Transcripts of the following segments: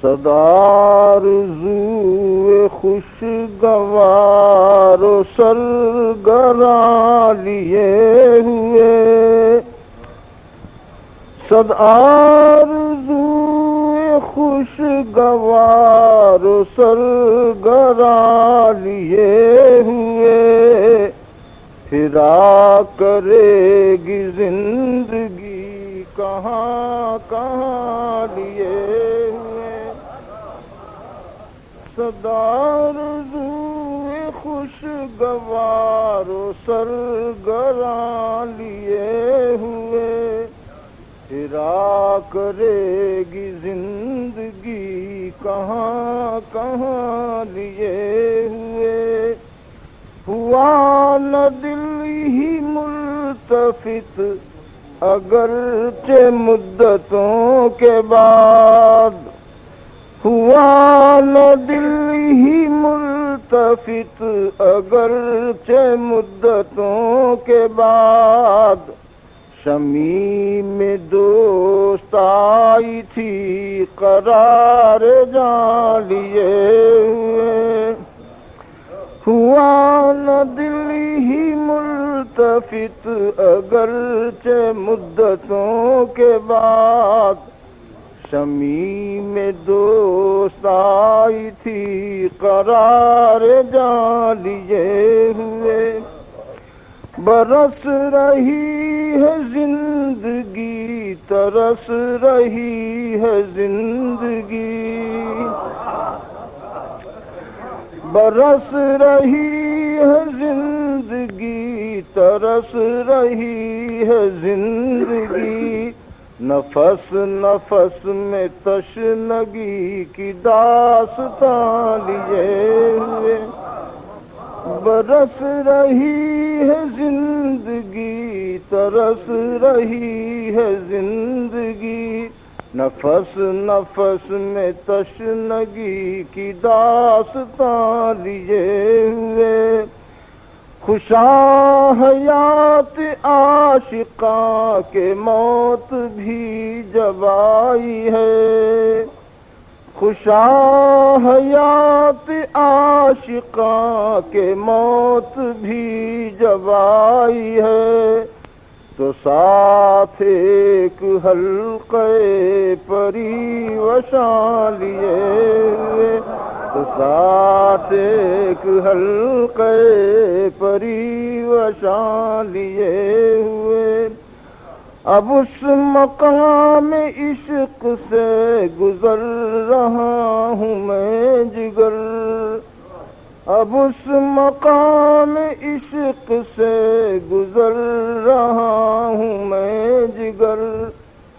صدارزو خوشگوار و سرگراں لیے ہوئے، صدارزو خوشگوار و سرگراں لیے ہوئے، پھرا کرے گی زندگی کہاں کہاں لیے ہوئے، صدارزو خوشگوار و سرگراں لیے ہوئے، پھرا کرے گی زندگی کہاں کہاں لیے ہوئے، ہوا نہ دل ہی ملتفت اگرچہ مدتوں کے بعد، ہوا نہ دل ہی ملتفت اگرچہ مدتوں کے بعد، شمیم میں دوست آئی تھی قرار جاں لیے ہوئے، ہوا نہ دل ہی ملتفت اگرچہ مدتوں کے بعد، شمیم میں دوست آئی تھی قرار جاں لیے ہوئے، برس رہی ہے زندگی ترس رہی ہے زندگی، برس رہی ہے زندگی ترس رہی ہے زندگی، نفس نفس میں تشنگی کی داستاں لیے ہوئے، برس رہی ہے زندگی ترس رہی ہے زندگی، نفس نفس میں تشنگی کی داستاں لیے ہوئے، خوشاں حیات عاشقاں کے موت بھی جب آئی ہے، خوشاں حیات عاشقاں کے موت بھی جب آئی ہے، تو ساتھ ایک حلقے پری وشاں لیے ہوئے، تو ساتھ ایک حلقے پری وشاں لیے ہوئے، اب اس مقام عشق سے گزر رہا ہوں میں جگر، اب اس مقام عشق سے گزر رہا ہوں میں جگر،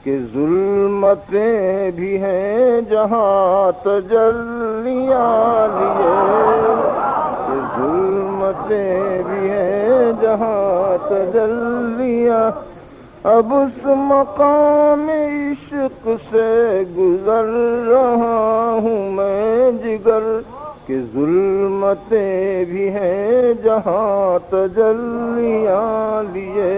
کہ ظلمتیں بھی ہیں جہاں تجلیاں لیے، کہ ظلمتیں بھی ہیں جہاں تجلیاں، اب اس مقام عشق سے گزر رہا ہوں میں جگر، کہ ظلمتیں بھی ہیں جہاں تجلیاں لیے،